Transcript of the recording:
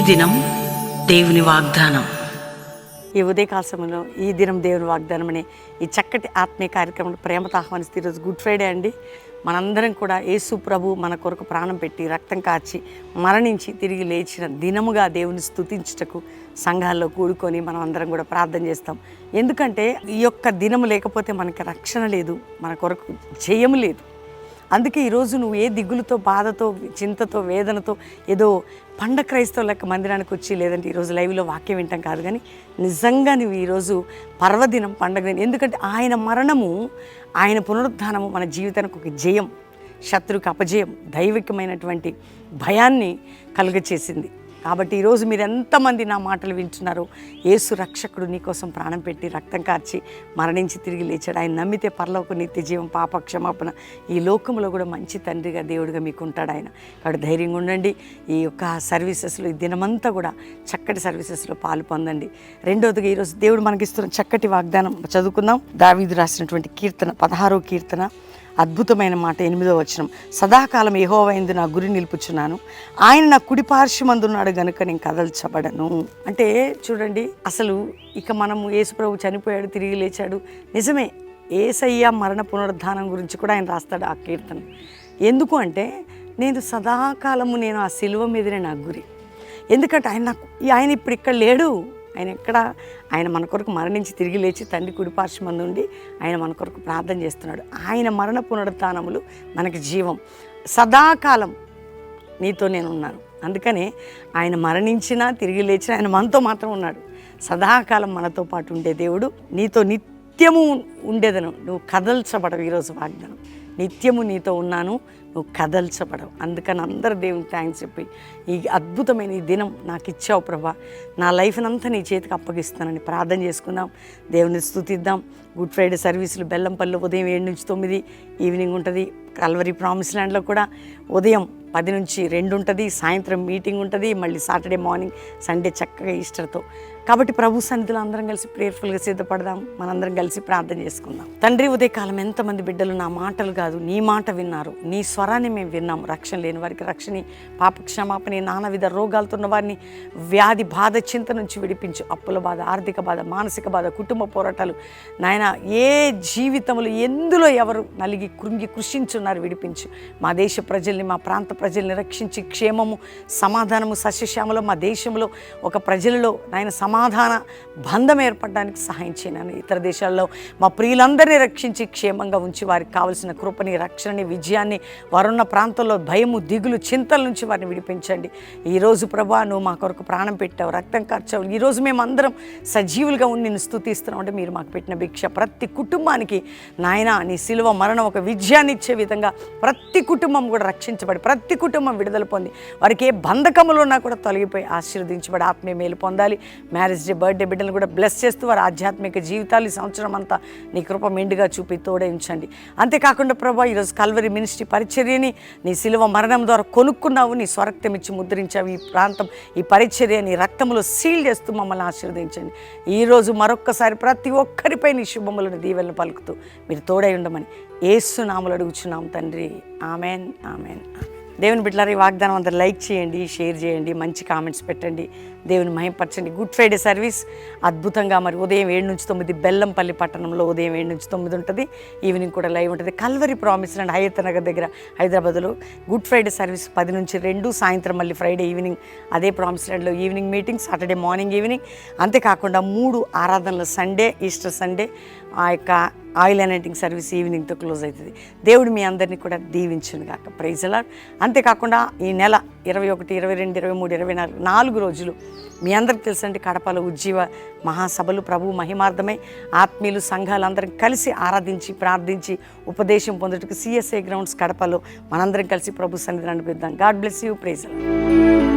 దినం దేవుని వాగ్దానం. ఈ ఉదయకాల సమయంలో ఈ దినం దేవుని వాగ్దానం అనే ఈ చక్కటి ఆత్మీయ కార్యక్రమంలో ప్రేమతో ఆహ్వానిస్తే ఈరోజు గుడ్ ఫ్రైడే అండి. మనందరం కూడా యేసు ప్రభు మన కొరకు ప్రాణం పెట్టి రక్తం కార్చి మరణించి తిరిగి లేచిన దినముగా దేవుని స్తుతించుటకు సంఘాల్లో కూడుకొని మనం అందరం కూడా ప్రార్థన చేస్తాం. ఎందుకంటే ఈ యొక్క దినము లేకపోతే మనకి రక్షణ లేదు, మన కొరకు జయము లేదు. అందుకే ఈరోజు నువ్వు ఏ దిగులుతో, బాధతో, చింతతో, వేదనతో ఏదో పండ క్రైస్తవ లెక్క మందిరానికి వచ్చి, లేదంటే ఈరోజు లైవ్లో వాక్యం వింటాం కాదు, కానీ నిజంగా నువ్వు ఈరోజు పర్వదినం, పండగ దినం. ఎందుకంటే ఆయన మరణము, ఆయన పునరుద్ధానము మన జీవితానికి ఒక జయం, శత్రువుకి అపజయం, దైవికమైనటువంటి భయాన్ని కలుగచేసింది. కాబట్టి ఈరోజు మీరు ఎంతమంది నా మాటలు వింటున్నారో, యేసు రక్షకుడు నీకోసం ప్రాణం పెట్టి రక్తం కార్చి మరణించి తిరిగి లేచాడు. ఆయన నమ్మితే పరలోక నిత్య జీవం, పాప క్షమాపణ, ఈ లోకంలో కూడా మంచి తండ్రిగా దేవుడిగా మీకు ఉంటాడు ఆయన. కాబట్టి ధైర్యంగా ఉండండి. ఈ యొక్క సర్వీసెస్లో ఈ దినమంతా కూడా చక్కటి సర్వీసెస్లో పాలు పొందండి. రెండవదిగా ఈరోజు దేవుడు మనకిస్తున్న చక్కటి వాగ్దానం చదువుకుందాం. దావీదు రాసినటువంటి కీర్తన 16వ కీర్తన అద్భుతమైన మాట 8వ వచనం. సదాకాలం యెహోవా యందు నా గురి నిలుపుచున్నాను, ఆయన నా కుడి పార్శ్వమందున్నాడు గనుక నేను కదల్చబడను. అంటే చూడండి, అసలు ఇక మనము యేసుప్రభు చనిపోయాడు, తిరిగి లేచాడు, నిజమే. యేసయ్య మరణ పునరుద్ధానం గురించి కూడా ఆయన రాస్తాడు ఆ కీర్తన. ఎందుకు అంటే, నేను సదాకాలము నేను ఆ సిలువ మీదనే నా గురి. ఎందుకంటే ఆయన ఇప్పుడు ఇక్కడ లేడు. ఆయన మన కొరకు మరణించి తిరిగి లేచి తండ్రి కుడిపార్శ్వమందు ఉండి ఆయన మన కొరకు ప్రార్థన చేస్తున్నాడు. ఆయన మరణ పునరుద్ధానములు మనకి జీవం. సదాకాలం నీతో నేను ఉన్నాను. అందుకనే ఆయన మరణించినా తిరిగి లేచినా ఆయన మనతో మాత్రం ఉన్నాడు. సదాకాలం మనతో పాటు ఉండే దేవుడు, నీతో నిత్యము ఉండేదను, నువ్వు కదల్చబడవు. ఈరోజు వాగ్దానం, నిత్యము నీతో ఉన్నాను, నువ్వు కదల్చబడవు. అందుకని అందరూ దేవునికి థ్యాంక్స్ చెప్పి, ఈ అద్భుతమైన ఈ దినం నాకు ఇచ్చావు ప్రభా, నా లైఫ్ని అంతా నీ చేతికి అప్పగిస్తానని ప్రార్థన చేసుకుందాం, దేవుని స్తుతిద్దాం. గుడ్ ఫ్రైడే సర్వీసులు బెల్లంపల్లిలో ఉదయం 7 నుంచి 9 ఈవినింగ్ ఉంటుంది. కల్వరీ ప్రామిస్ ల్యాండ్లో కూడా ఉదయం 10 నుంచి 2 ఉంటుంది. సాయంత్రం మీటింగ్ ఉంటుంది. మళ్ళీ సాటర్డే మార్నింగ్, సండే చక్కగా ఈస్టర్తో. కాబట్టి ప్రభు సన్నిధిలో అందరం కలిసి ప్రేయర్ఫుల్గా సిద్ధపడదాం. మనందరం కలిసి ప్రార్థన చేసుకుందాం. తండ్రి, ఉదయకాలం ఎంతమంది బిడ్డలు నా మాటలు కాదు నీ మాట విన్నారు, నీ స్వరాన్ని మేము విన్నాం. రక్షణ లేని వారికి రక్షణ, పాప క్షమాపణ, నానావిధ రోగాలతో ఉన్న వారిని వ్యాధి బాధ, చింత నుంచి విడిపించు. అప్పుల బాధ, ఆర్థిక బాధ, మానసిక బాధ, కుటుంబ పోరాటాలు, నాయన ఏ జీవితంలో ఎందులో ఎవరు నలిగి కృంగి కృషించున్నారు విడిపించు. మా దేశ ప్రజల్ని, మా ప్రాంత ప్రజల్ని రక్షించి క్షేమము, సమాధానము, సస్యశ్యామలో మా దేశంలో ఒక ప్రజలలో నాయన సమాధాన బంధం ఏర్పడడానికి సహాయం చేయను. ఇతర దేశాల్లో మా ప్రియులందరినీ రక్షించి క్షేమంగా ఉంచి వారికి కావలసిన కృపని, రక్షణని, విజయాన్ని, వారున్న ప్రాంతంలో భయము, దిగులు, చింతల నుంచి వారిని విడిపించండి. ఈరోజు ప్రభా, నువ్వు మా కొరకు ప్రాణం పెట్టావు, రక్తం కార్చావు. ఈరోజు మేమందరం సజీవులుగా ఉండి నిన్ను స్తుతిస్తున్నాం. అంటే మీరు మాకు పెట్టిన భిక్ష ప్రతి కుటుంబానికి నాయన నీ సిలువ మరణం ఒక విజయాన్ని ఇచ్చే విధంగా ప్రతి కుటుంబం కూడా రక్షించబడి, ప్రతి కుటుంబం విడుదల పొంది, వారికి ఏ బంధకములు ఉన్నా కూడా తొలగిపోయి ఆశీర్వదించబడి ఆత్మీయ మేలు పొందాలి. మ్యారేజ్ డే, బర్త్డే బిడ్డలు కూడా బ్లెస్ చేస్తూ వారి ఆధ్యాత్మిక జీవితాలు ఈ సంవత్సరం అంతా నీ కృప మెండుగా చూపి తోడేయించండి. అంతేకాకుండా ప్రభా, ఈరోజు కల్వరీ మినిస్ట్రీ పరిచర్యని నీ సిలువ మరణం ద్వారా కొనుక్కున్నావు, నీ స్వరక్తం ఇచ్చి ముద్రించావు. ఈ ప్రాంతం, ఈ పరిచర్య నీ రక్తంలో సీల్ చేస్తూ మమ్మల్ని ఆశీర్వదించండి. ఈరోజు మరొక్కసారి ప్రతి ఒక్కరిపై నీ శుభములను, దీవెనలు పలుకుతూ మీరు తోడై ఉండమని యేసు నామములో అడుగుచున్నాం తండ్రి. Amen, amen. దేవుని బిడ్డలారా, ఈ వాగ్దానం అందరూ లైక్ చేయండి, షేర్ చేయండి, మంచి కామెంట్స్ పెట్టండి, దేవుని మహిమపరచండి. గుడ్ ఫ్రైడే సర్వీస్ అద్భుతంగా మరి ఉదయం 7 నుంచి 9 బెల్లంపల్లి పట్టణంలో ఉదయం 7 నుంచి 9 ఉంటుంది. ఈవినింగ్ కూడా లైవ్ ఉంటుంది. Calvary promise land Hayat Nagar దగ్గర హైదరాబాద్లో గుడ్ ఫ్రైడే సర్వీస్ 10 నుంచి 2, సాయంత్రం మళ్ళీ ఫ్రైడే ఈవినింగ్ అదే ప్రామిస్ ల్యాండ్లో evening meeting, Saturday morning evening. అంతేకాకుండా 3 ఆరాధనలు, సండే, ఈస్టర్ సండే, ఆ యొక్క ఆయిల్ అనాయింటింగ్ సర్వీస్ ఈవినింగ్తో క్లోజ్ అవుతుంది. దేవుడు మీ అందరినీ కూడా దీవించును గాక. Praise the lord. అంతేకాకుండా ఈ నెల 21, 22, 23, 24 4 రోజులు మీ అందరికి తెలుసండి, కడపలో ఉజ్జీవ మహాసభలు ప్రభు మహిమార్థమై ఆత్మీయులు సంఘాలందరం కలిసి ఆరాధించి ప్రార్థించి ఉపదేశం పొందుటకు CSA గ్రౌండ్స్ కడపలో మనందరం కలిసి ప్రభు సన్నిధిని అనిపిద్దాం. God bless you. Praise the lord.